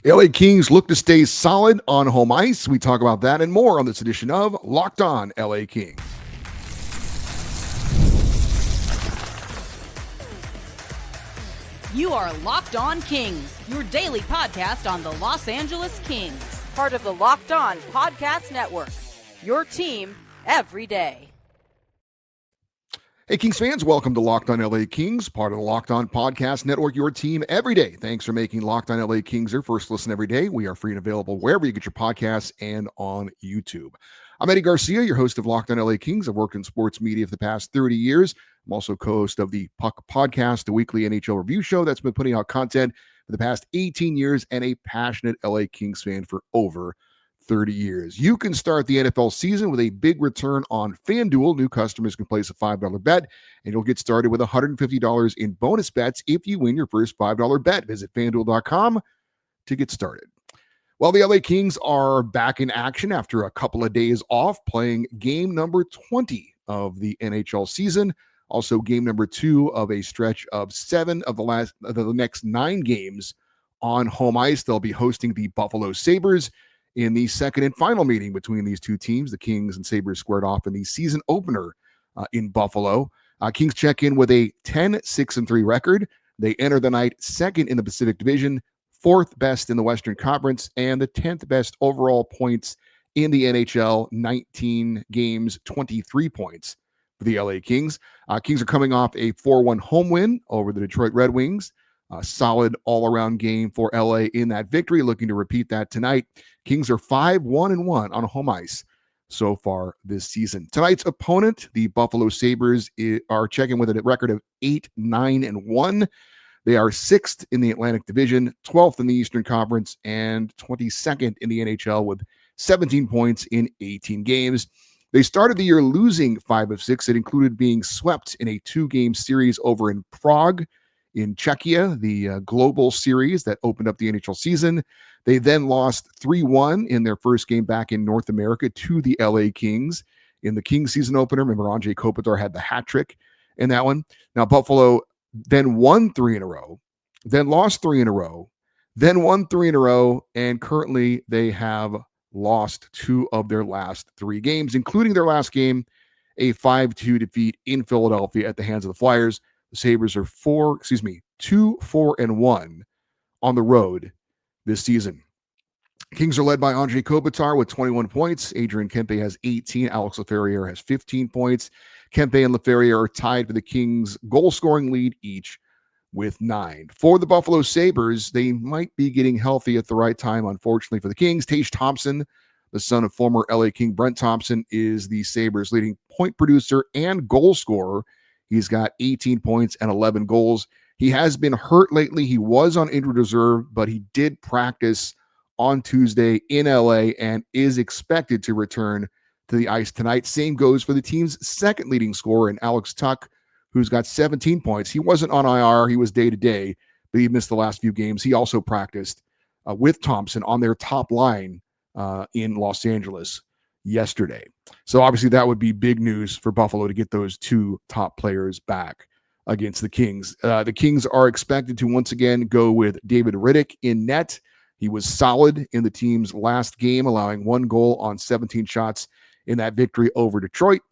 LA Kings look to stay solid on home ice. We talk about that and more on this edition of Locked On LA Kings. You are Locked On Kings, your daily podcast on the Los Angeles Kings, part of the Locked On Podcast Network, your team every day. Hey, Kings fans, welcome to Locked On LA Kings, part of the Locked On Podcast Network, your team every day. Thanks for making Locked On LA Kings your first listen every day. We are free and available wherever you get your podcasts and on YouTube. I'm Eddie Garcia, your host of Locked On LA Kings. I've worked in sports media for the past 30 years. I'm also co-host of the Puck Podcast, a weekly NHL review show that's been putting out content for the past 18 years, and a passionate LA Kings fan for over 30 years. You can start the NFL season with a big return on FanDuel. New customers can place a $5 bet, and you'll get started with $150 in bonus bets if you win your first $5 bet. Visit FanDuel.com to get started. Well, the LA Kings are back in action after a couple of days off, playing game number 20 of the NHL season. Also, game number 2 of a stretch of 7 of the next 9 games on home ice. They'll be hosting the Buffalo Sabres in the second and final meeting between these two teams. The Kings and Sabres squared off in the season opener in Buffalo. Kings check in with a 10-6-3 record. They enter the night second in the Pacific Division, 4th best in the Western Conference, and the 10th best overall points in the NHL. 19 games, 23 points for the LA Kings. Kings are coming off a 4-1 home win over the Detroit Red Wings. A solid all-around game for LA in that victory. Looking to repeat that tonight. Kings are 5-1-1 on home ice so far this season. Tonight's opponent, the Buffalo Sabres, are checking with a record of 8-9-1. They are 6th in the Atlantic Division, 12th in the Eastern Conference, and 22nd in the NHL with 17 points in 18 games. They started the year losing 5 of 6. It included being swept in a 2-game series over in Prague in Czechia, the global series that opened up the NHL season. They then lost 3-1 in their first game back in North America to the LA Kings in the Kings season opener. Remember, Andrei Kopitar had the hat trick in that one. Now, Buffalo then won 3 in a row, then lost 3 in a row, then won 3 in a row, and currently they have lost 2 of their last 3 games, including their last game, a 5-2 defeat in Philadelphia at the hands of the Flyers. The Sabres are 2-4-1 on the road this season. Kings are led by Andrei Kopitar with 21 points. Adrian Kempe has 18. Alex Laferriere has 15 points. Kempe and Laferriere are tied for the Kings' goal-scoring lead, each with 9. For the Buffalo Sabres, they might be getting healthy at the right time, unfortunately for the Kings. Tage Thompson, the son of former LA King Brent Thompson, is the Sabres' leading point producer and goal scorer. He's got 18 points and 11 goals. He has been hurt lately. He was on injured reserve, but he did practice on Tuesday in LA and is expected to return to the ice tonight. Same goes for the team's second leading scorer in Alex Tuch, who's got 17 points. He wasn't on IR. He was day-to-day, but he missed the last few games. He also practiced with Thompson on their top line in Los Angeles yesterday. So obviously that would be big news for Buffalo to get those 2 top players back against the Kings. The Kings are expected to once again go with David Rittich in net. He was solid in the team's last game, allowing 1 goal on 17 shots in that victory over Detroit.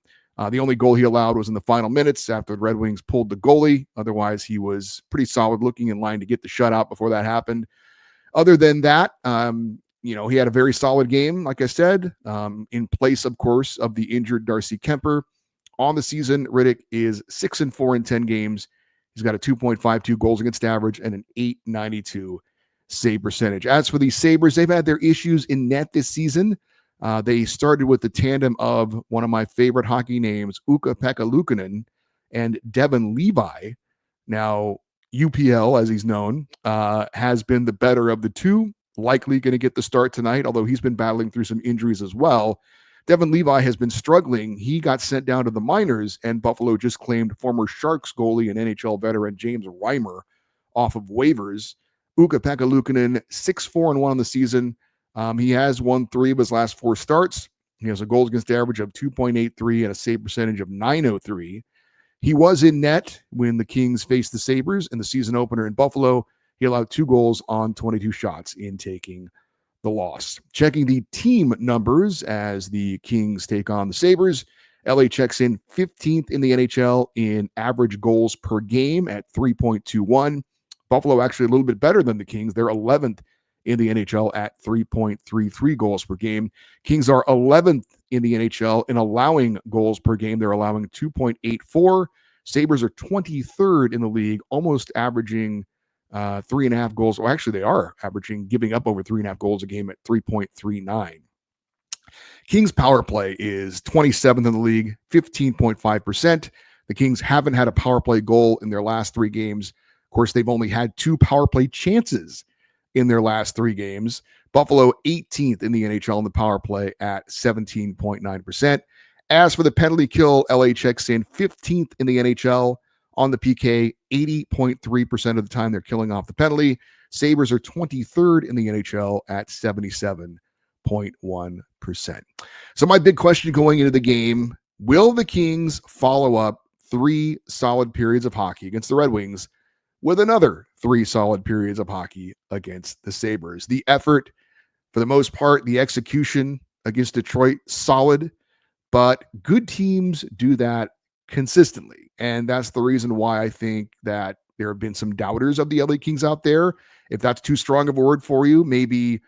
The only goal he allowed was in the final minutes after the Red Wings pulled the goalie. Otherwise, he was pretty solid, looking in line to get the shutout before that happened. Other than that, he had a very solid game, like I said, in place, of course, of the injured Darcy Kemper. On the season, Rittich is 6-4 in 10 games. He's got a 2.52 goals against average and an .892 save percentage. As for the Sabres, they've had their issues in net this season. They started with the tandem of one of my favorite hockey names, Ukko-Pekka Luukkonen and Devin Levi. Now, UPL, as he's known, has been the better of the two. Likely going to get the start tonight, although he's been battling through some injuries as well. Devin Levi has been struggling. He got sent down to the minors, and Buffalo just claimed former Sharks goalie and NHL veteran James Reimer off of waivers. Ukko-Pekka Luukkonen, 6-4-1 on the season. He has won 3 of his last 4 starts. He has a goals against average of 2.83 and a save percentage of .903. He was in net when the Kings faced the Sabres in the season opener in Buffalo. He allowed 2 goals on 22 shots in taking the loss. Checking the team numbers as the Kings take on the Sabres. LA checks in 15th in the NHL in average goals per game at 3.21. Buffalo actually a little bit better than the Kings. They're 11th in the NHL at 3.33 goals per game. Kings are 11th in the NHL in allowing goals per game. They're allowing 2.84. Sabres are 23rd in the league, almost averaging 3.5 goals. Well, actually, they are averaging, giving up over 3.5 goals a game at 3.39. Kings power play is 27th in the league, 15.5%. The Kings haven't had a power play goal in their last 3 games. Of course, they've only had 2 power play chances in their last 3 games. Buffalo 18th in the NHL in the power play at 17.9%. As for the penalty kill, LA checks in 15th in the NHL on the PK, 80.3% of the time they're killing off the penalty. Sabres are 23rd in the NHL at 77.1%. So my big question going into the game, will the Kings follow up 3 solid periods of hockey against the Red Wings with another 3 solid periods of hockey against the Sabres? The effort, for the most part, the execution against Detroit, solid, but good teams do that consistently. And that's the reason why I think that there have been some doubters of the LA Kings out there. If that's too strong of a word for you, maybe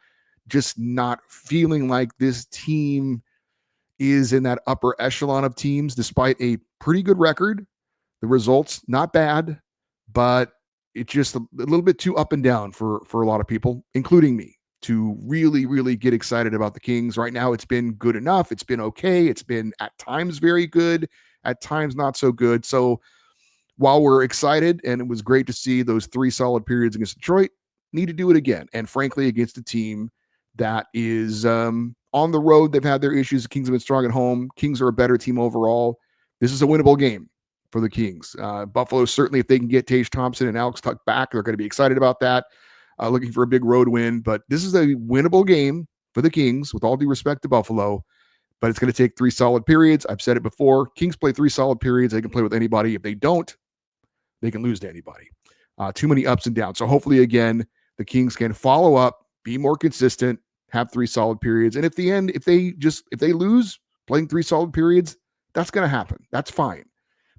just not feeling like this team is in that upper echelon of teams, despite a pretty good record. The results, not bad, but it's just a little bit too up and down for a lot of people, including me, to really, really get excited about the Kings. Right now, it's been good enough. It's been okay. It's been at times very good, at times not so good. So while we're excited, and it was great to see those 3 solid periods against Detroit, need to do it again. And frankly, against a team that is on the road, they've had their issues. The Kings have been strong at home. Kings are a better team overall. This is a winnable game for the Kings. Buffalo, certainly, if they can get Tage Thompson and Alex Tuch back, they're going to be excited about that. Looking for a big road win. But this is a winnable game for the Kings, with all due respect to Buffalo. But it's going to take 3 solid periods. I've said it before. Kings play 3 solid periods. They can play with anybody. If they don't, they can lose to anybody. Too many ups and downs. So hopefully, again, the Kings can follow up, be more consistent, have 3 solid periods. And if they lose playing 3 solid periods, that's going to happen. That's fine.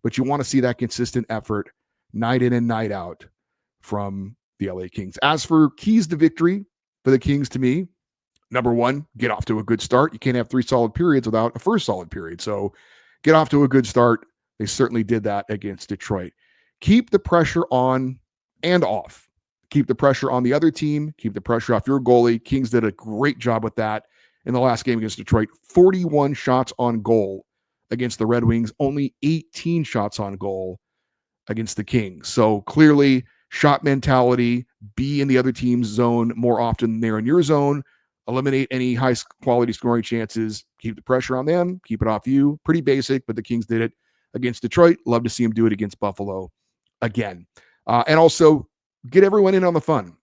But you want to see that consistent effort night in and night out from the LA Kings. As for keys to victory for the Kings, to me, number 1, get off to a good start. You can't have 3 solid periods without a first solid period. So get off to a good start. They certainly did that against Detroit. Keep the pressure on and off. Keep the pressure on the other team. Keep the pressure off your goalie. Kings did a great job with that in the last game against Detroit. 41 shots on goal against the Red Wings. Only 18 shots on goal against the Kings. So clearly, shot mentality, be in the other team's zone more often than they're in your zone. Eliminate any high-quality scoring chances. Keep the pressure on them. Keep it off you. Pretty basic, but the Kings did it against Detroit. Love to see them do it against Buffalo again. And also, get everyone in on the fun.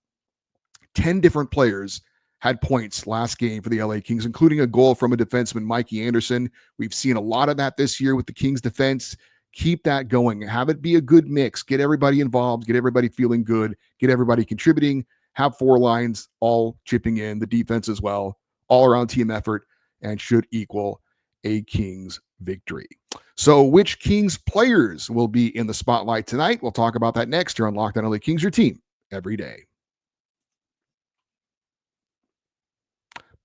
10 different players had points last game for the LA Kings, including a goal from a defenseman, Mikey Anderson. We've seen a lot of that this year with the Kings defense. Keep that going. Have it be a good mix. Get everybody involved. Get everybody feeling good. Get everybody contributing. Have 4 lines all chipping in, the defense as well. All-around team effort, and should equal a Kings victory. So which Kings players will be in the spotlight tonight? We'll talk about that next here on Locked On LA Kings, your team every day.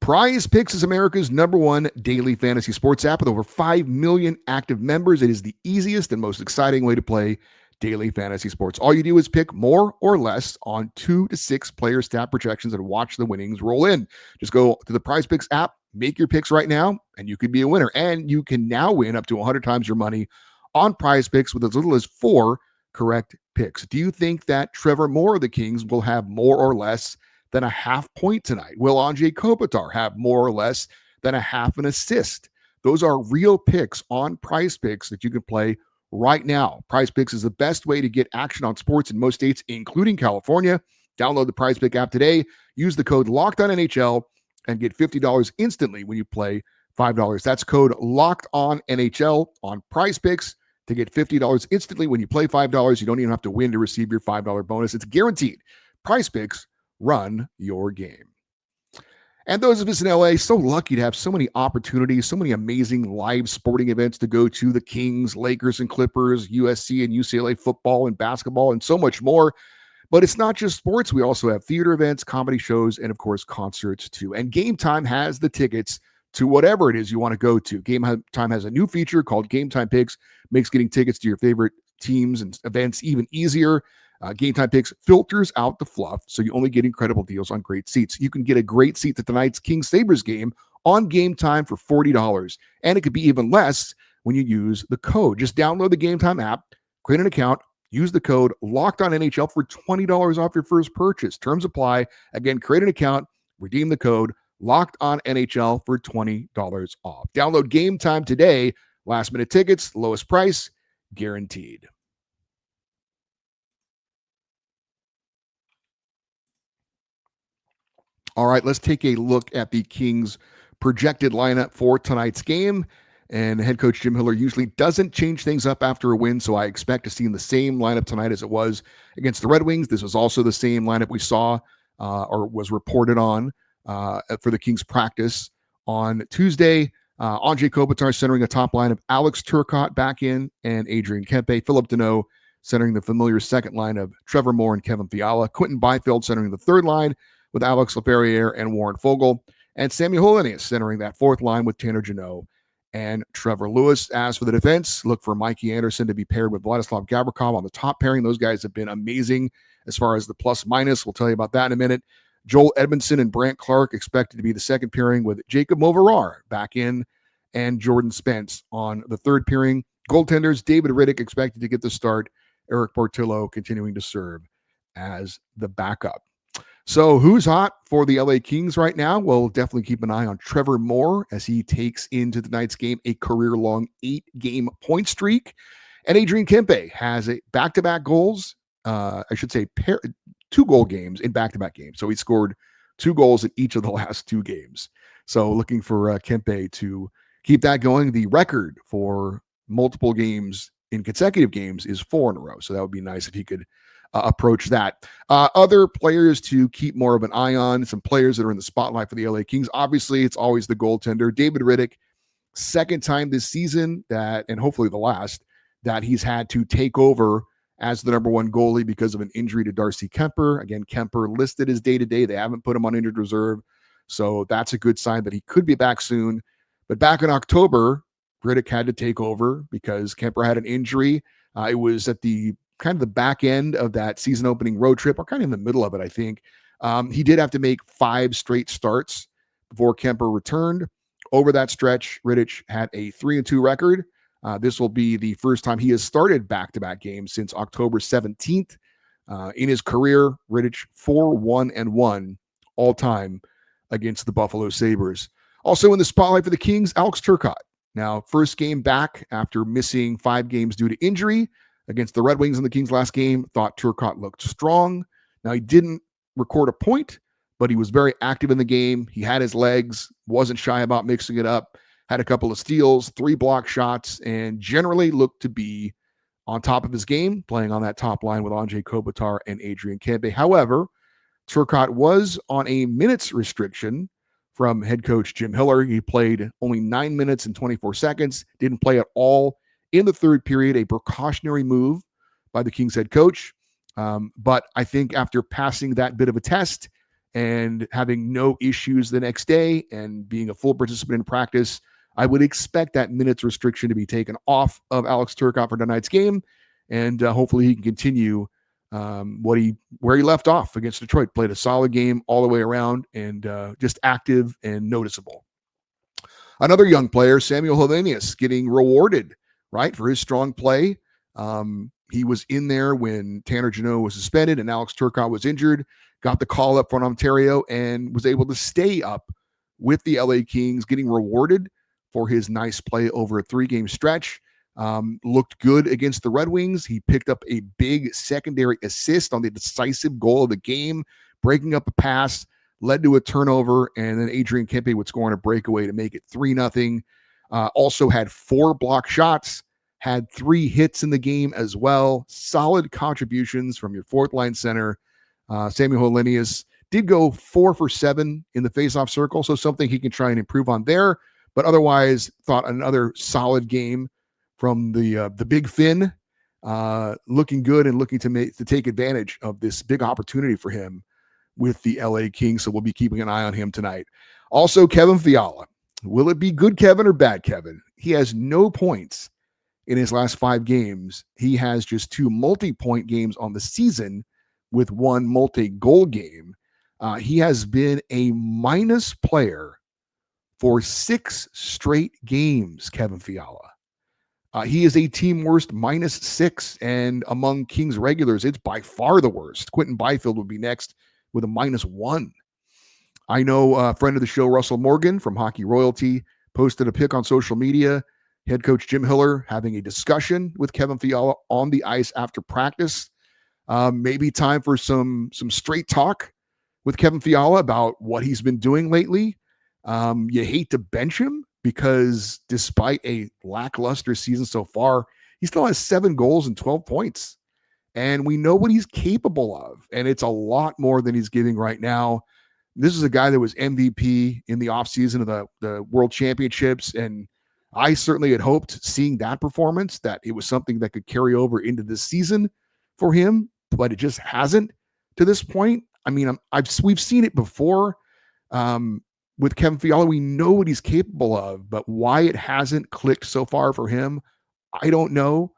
PrizePicks is America's #1 daily fantasy sports app with over 5 million active members. It is the easiest and most exciting way to play daily fantasy sports. All you do is pick more or less on 2 to 6 player stat projections and watch the winnings roll in. Just go to the PrizePicks app, make your picks right now, and you could be a winner. And you can now win up to 100 times your money on PrizePicks with as little as 4 correct picks. Do you think that Trevor Moore of the Kings will have more or less than a half point tonight? Will Anze Kopitar have more or less than a half an assist? Those are real picks on PrizePicks that you can play right now. PrizePicks is the best way to get action on sports in most states, including California. Download the PrizePick app today. Use the code LOCKEDONNHL and get $50 instantly when you play $5. That's code LOCKEDONNHL on PrizePicks to get $50 instantly when you play $5. You don't even have to win to receive your $5 bonus. It's guaranteed. PrizePicks, run your game. And those of us in LA, so lucky to have so many opportunities, so many amazing live sporting events to go to: the Kings, Lakers, and Clippers, USC and UCLA football and basketball, and so much more. But it's not just sports. We also have theater events, comedy shows, and of course, concerts too. And Gametime has the tickets to whatever it is you want to go to. Gametime has a new feature called Gametime Picks, makes getting tickets to your favorite teams and events even easier. Gametime Picks filters out the fluff, so you only get incredible deals on great seats. You can get a great seat to tonight's Kings Sabres game on Gametime for $40, and it could be even less when you use the code. Just download the Gametime app, create an account, use the code LOCKEDONNHL for $20 off your first purchase. Terms apply. Again, create an account, redeem the code LOCKEDONNHL for $20 off. Download Gametime today. Last minute tickets, lowest price, guaranteed. All right, let's take a look at the Kings' projected lineup for tonight's game. And head coach Jim Hiller usually doesn't change things up after a win, so I expect to see the same lineup tonight as it was against the Red Wings. This was also the same lineup we saw or was reported on for the Kings practice on Tuesday. Anze Kopitar centering a top line of Alex Turcotte back in and Adrian Kempe. Philip Deneau centering the familiar second line of Trevor Moore and Kevin Fiala. Quinton Byfield centering the third line with Alex Laferriere and Warren Foegele. And Samuel Helenus centering that fourth line with Tanner Jeannot and Trevor Lewis. As for the defense, look for Mikey Anderson to be paired with Vladislav Gavrikov on the top pairing. Those guys have been amazing as far as the plus minus. We'll tell you about that in a minute. Joel Edmondson and Brant Clark expected to be the second pairing with Jacob Moverar back in and Jordan Spence on the third pairing. Goaltenders, David Riddick expected to get the start. Eric Portillo continuing to serve as the backup. So who's hot for the LA Kings right now? Well, definitely keep an eye on Trevor Moore as he takes into tonight's game a career-long 8-game point streak. And Adrian Kempe has a back-to-back goals. I should say 2-goal games in back-to-back games. So he scored 2 goals in each of the last 2 games. So looking for Kempe to keep that going. The record for multiple games in consecutive games is 4 in a row. So that would be nice if he could approach that. Other players to keep more of an eye on, some players that are in the spotlight for the LA Kings. Obviously, it's always the goaltender, David Riddick. Second time this season that, and hopefully the last, that he's had to take over as the number one goalie because of an injury to Darcy Kemper. Again, Kemper listed as day-to-day. They haven't put him on injured reserve. So that's a good sign that he could be back soon. But back in October, Riddick had to take over because Kemper had an injury. It was at the kind of the back end of that season opening road trip, or kind of in the middle of it, I think. He did have to make 5 straight starts before Kemper returned. Over that stretch, Riddick had a 3-2 record. This will be the first time he has started back-to-back games since October 17th. In his career, Riddick 4-1-1 all-time against the Buffalo Sabres. Also in the spotlight for the Kings, Alex Turcotte. Now, first game back after missing 5 games due to injury. Against the Red Wings in the Kings last game, thought Turcotte looked strong. Now, he didn't record a point, but he was very active in the game. He had his legs, wasn't shy about mixing it up, had a couple of steals, 3 block shots, and generally looked to be on top of his game, playing on that top line with Anze Kopitar and Adrian Kempe. However, Turcotte was on a minutes restriction from head coach Jim Hiller. He played only 9 minutes and 24 seconds, didn't play at all in the third period, a precautionary move by the Kings head coach. But I think after passing that bit of a test and having no issues the next day and being a full participant in practice, I would expect that minutes restriction to be taken off of Alex Turcotte for tonight's game. And hopefully he can continue where he left off against Detroit. Played a solid game all the way around and just active and noticeable. Another young player, Samuel Helenus, getting rewarded, right, for his strong play. He was in there when Tanner Jeannot was suspended and Alex Turcotte was injured, got the call up from Ontario and was able to stay up with the LA Kings, getting rewarded for his nice play over a 3-game stretch. Looked good against the Red Wings. He picked up a big secondary assist on the decisive goal of the game, breaking up a pass, led to a turnover, and then Adrian Kempe would score on a breakaway to make it 3-0. Also had 4 block shots, had 3 hits in the game as well. Solid contributions from your fourth line center. Samuel Helenus did go 4 for 7 in the faceoff circle, so something he can try and improve on there. But otherwise, thought another solid game from the Big Finn, looking good and looking to take advantage of this big opportunity for him with the LA Kings. So we'll be keeping an eye on him tonight. Also, Kevin Fiala. Will it be good Kevin or bad Kevin? He has no points in his last 5 games. He has just 2 multi-point games on the season with 1 multi-goal game. He has been a minus player for 6 straight games, Kevin Fiala. He is a team worst -6, and among Kings regulars, it's by far the worst. Quinton Byfield would be next with a -1. I know a friend of the show, Russell Morgan from Hockey Royalty, posted a pic on social media. Head coach Jim Hiller having a discussion with Kevin Fiala on the ice after practice. Maybe time for some straight talk with Kevin Fiala about what he's been doing lately. You hate to bench him because despite a lackluster season so far, he still has 7 goals and 12 points. And we know what he's capable of. And it's a lot more than he's giving right now. This is a guy that was MVP in the offseason of the World Championships. And I certainly had hoped, seeing that performance, that it was something that could carry over into this season for him, but it just hasn't to this point. I mean, we've seen it before with Kevin Fiala. We know what he's capable of, but why it hasn't clicked so far for him, I don't know.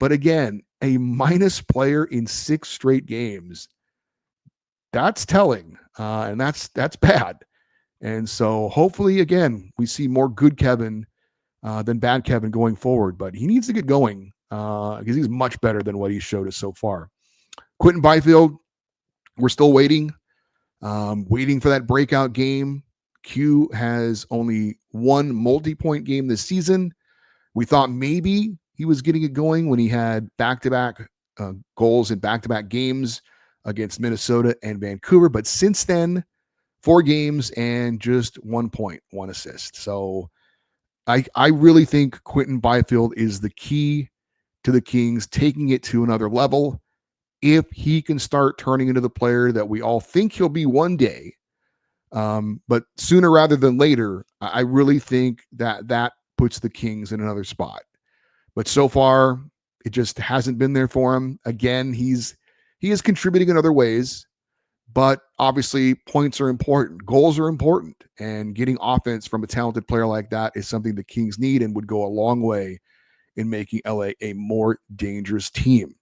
But again, a minus player in 6 straight games, that's telling, and that's bad. And so hopefully, again, we see more good Kevin than bad Kevin going forward. But he needs to get going because he's much better than what he showed us so far. Quinton Byfield, we're still waiting for that breakout game. Q has only 1 multi-point game this season. We thought maybe he was getting it going when he had back-to-back goals in back-to-back games against Minnesota and Vancouver. But since then, 4 games and just 1 point, 1 assist. So I really think Quinton Byfield is the key to the Kings taking it to another level. If he can start turning into the player that we all think he'll be one day, but sooner rather than later, I really think that puts the Kings in another spot. But so far, it just hasn't been there for him. Again, he is contributing in other ways, but obviously points are important. Goals are important, and getting offense from a talented player like that is something the Kings need and would go a long way in making LA a more dangerous team.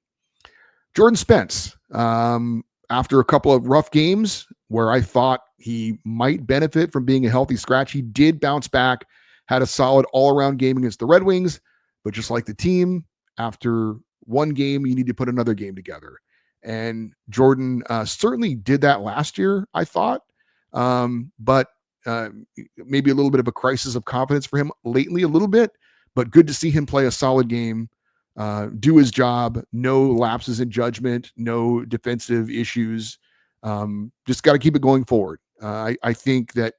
Jordan Spence, after a couple of rough games where I thought he might benefit from being a healthy scratch, he did bounce back, had a solid all-around game against the Red Wings, but just like the team, after one game, you need to put another game together. And Jordan certainly did that last year, I thought, but maybe a little bit of a crisis of confidence for him lately, a little bit, but good to see him play a solid game. Do his job, no lapses in judgment, no defensive issues. Just got to keep it going forward. I think that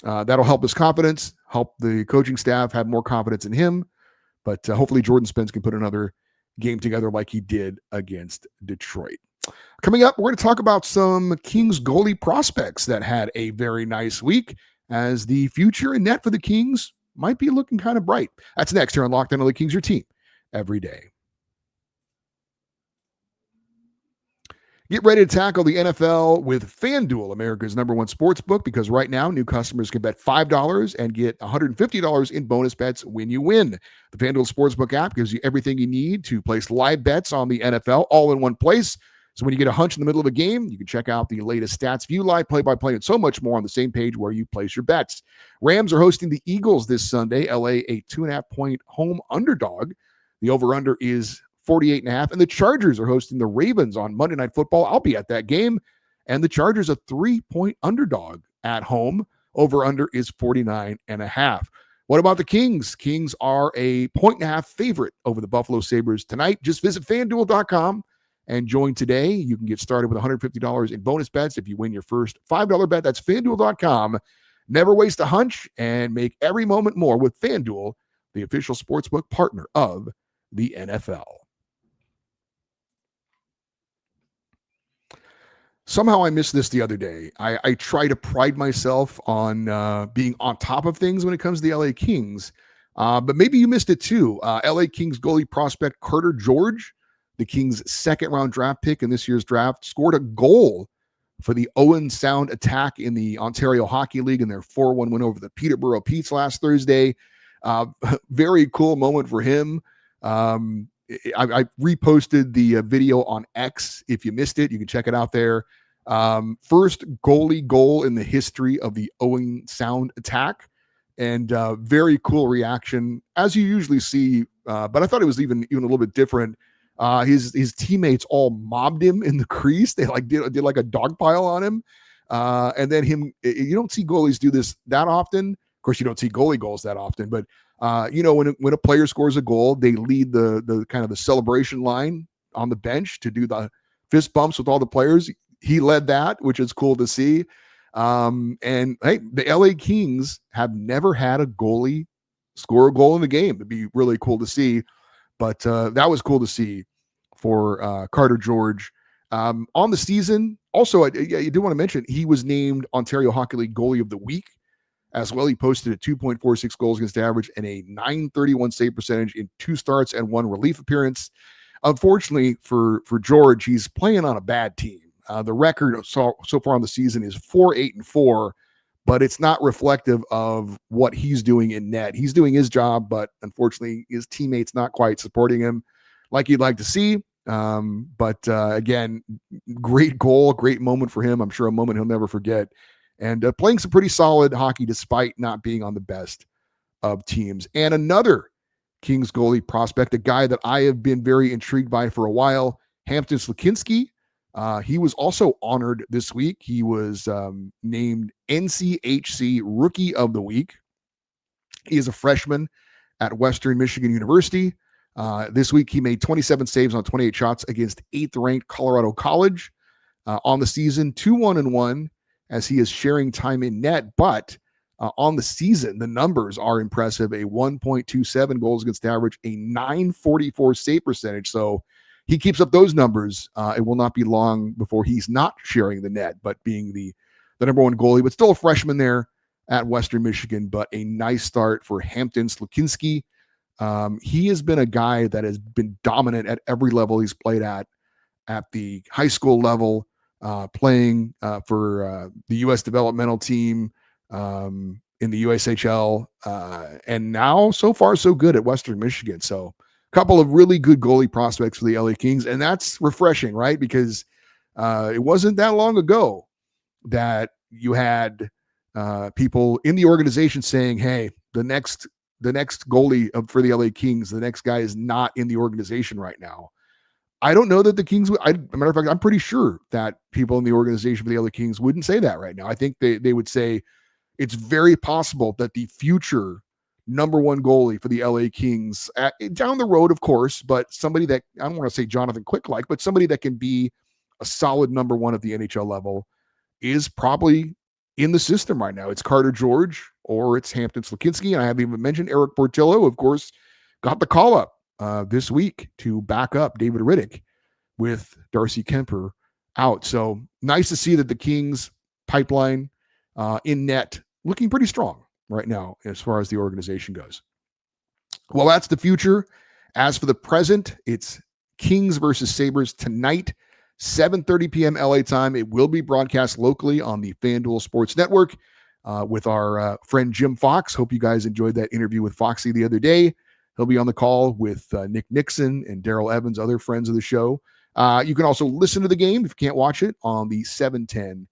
that'll help his confidence, help the coaching staff have more confidence in him. But hopefully Jordan Spence can put another game together like he did against Detroit. Coming up, we're going to talk about some Kings goalie prospects that had a very nice week, as the future in net for the Kings might be looking kind of bright. That's next here on Locked On LA Kings, your team every day. Get ready to tackle the NFL with FanDuel, America's #1 sports book, because right now new customers can bet $5 and get $150 in bonus bets when you win. The FanDuel Sportsbook app gives you everything you need to place live bets on the NFL all in one place. So when you get a hunch in the middle of a game, you can check out the latest stats, view live play-by-play, and so much more on the same page where you place your bets. Rams are hosting the Eagles this Sunday. LA, a 2.5-point home underdog. The over-under is 48.5, and the Chargers are hosting the Ravens on Monday Night Football. I'll be at that game, and the Chargers a 3-point underdog at home. Over-under is 49.5. What about the Kings? Kings are a 1.5 favorite over the Buffalo Sabres tonight. Just visit FanDuel.com and join today. You can get started with $150 in bonus bets if you win your first $5 bet. That's FanDuel.com. Never waste a hunch and make every moment more with FanDuel, the official sportsbook partner of the NFL. Somehow I missed this the other day. I try to pride myself on being on top of things when it comes to the LA Kings, but maybe you missed it too. LA Kings goalie prospect Carter George, the Kings' second round draft pick in this year's draft, scored a goal for the Owen Sound Attack in the Ontario Hockey League in their 4-1 win over the Peterborough Petes last Thursday. Very cool moment for him. I reposted the video on X. If you missed it, you can check it out there. First goalie goal in the history of the Owen Sound Attack, and very cool reaction, as you usually see. But I thought it was even a little bit different. His teammates all mobbed him in the crease. They did like a dog pile on him, and then him. You don't see goalies do this that often. Of course, you don't see goalie goals that often, but when a player scores a goal, they lead the kind of the celebration line on the bench to do the fist bumps with all the players. He led that, which is cool to see. And hey, the LA Kings have never had a goalie score a goal in the game. It'd be really cool to see. But that was cool to see for Carter George. On the season, also, I do want to mention, he was named Ontario Hockey League Goalie of the Week as well. He posted a 2.46 goals against average and a .931 save percentage in 2 starts and 1 relief appearance. Unfortunately for George, he's playing on a bad team. The record so far on the season is 4-8-4, but it's not reflective of what he's doing in net. He's doing his job, but unfortunately, his teammates not quite supporting him like you'd like to see. But again, great goal, great moment for him. I'm sure a moment he'll never forget. And playing some pretty solid hockey despite not being on the best of teams. And another Kings goalie prospect, a guy that I have been very intrigued by for a while, Hampton Slakinski. He was also honored this week. He was named NCHC Rookie of the Week. He is a freshman at Western Michigan University. This week, he made 27 saves on 28 shots against 8th-ranked Colorado College. On the season, 2-1-1, as he is sharing time in net. But on the season, the numbers are impressive. A 1.27 goals against average, a .944 save percentage. So he keeps up those numbers. It will not be long before he's not sharing the net, but being the number one goalie, but still a freshman there at Western Michigan. But a nice start for Hampton Slakinski. He has been a guy that has been dominant at every level he's played at the high school level, playing for the U.S. developmental team in the USHL, and now so far so good at Western Michigan. So a couple of really good goalie prospects for the LA Kings, and that's refreshing, right? Because it wasn't that long ago that you had people in the organization saying, hey, the next goalie for the LA Kings, the next guy is not in the organization right now. I don't know that the Kings would. As a matter of fact, I'm pretty sure that people in the organization for the LA Kings wouldn't say that right now. I think they would say it's very possible that the future number one goalie for the LA Kings down the road, of course, but somebody that, I don't want to say Jonathan Quick-like, but somebody that can be a solid number one at the NHL level is probably in the system right now. It's Carter George or it's Hampton Slakinski. And I haven't even mentioned Eric Portillo, of course, got the call up this week to back up David Riddick with Darcy Kemper out. So nice to see that the Kings pipeline in net looking pretty strong right now as far as the organization goes. Well, that's the future. As for the present, it's Kings versus Sabres tonight, 7:30 p.m. LA time. It will be broadcast locally on the FanDuel Sports Network with our friend Jim Fox. Hope you guys enjoyed that interview with Foxy the other day. He'll be on the call with Nick Nixon and Daryl Evans, other friends of the show. You can also listen to the game if you can't watch it on the 710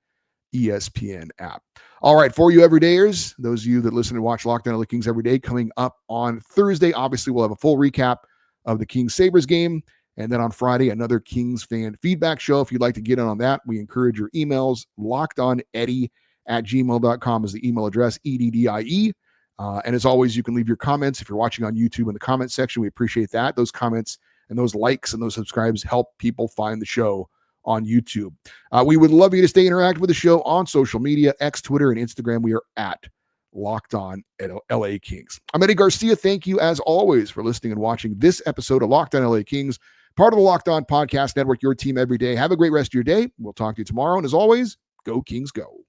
ESPN app. All right, for you everydayers, those of you that listen and watch Locked On LA Kings every day, coming up on Thursday, obviously we'll have a full recap of the Kings-Sabres game. And then on Friday, another Kings fan feedback show. If you'd like to get in on that, we encourage your emails. LockedOnEddie@gmail.com is the email address, EDDIE. And as always, you can leave your comments if you're watching on YouTube in the comment section. We appreciate that. Those comments and those likes and those subscribes help people find the show on YouTube. We would love you to stay interactive with the show on social media, X, Twitter, and Instagram. We are at Locked On LA Kings. I'm Eddie Garcia. Thank you, as always, for listening and watching this episode of Locked On LA Kings. Part of the Locked On Podcast Network, your team every day. Have a great rest of your day. We'll talk to you tomorrow. And as always, go Kings go.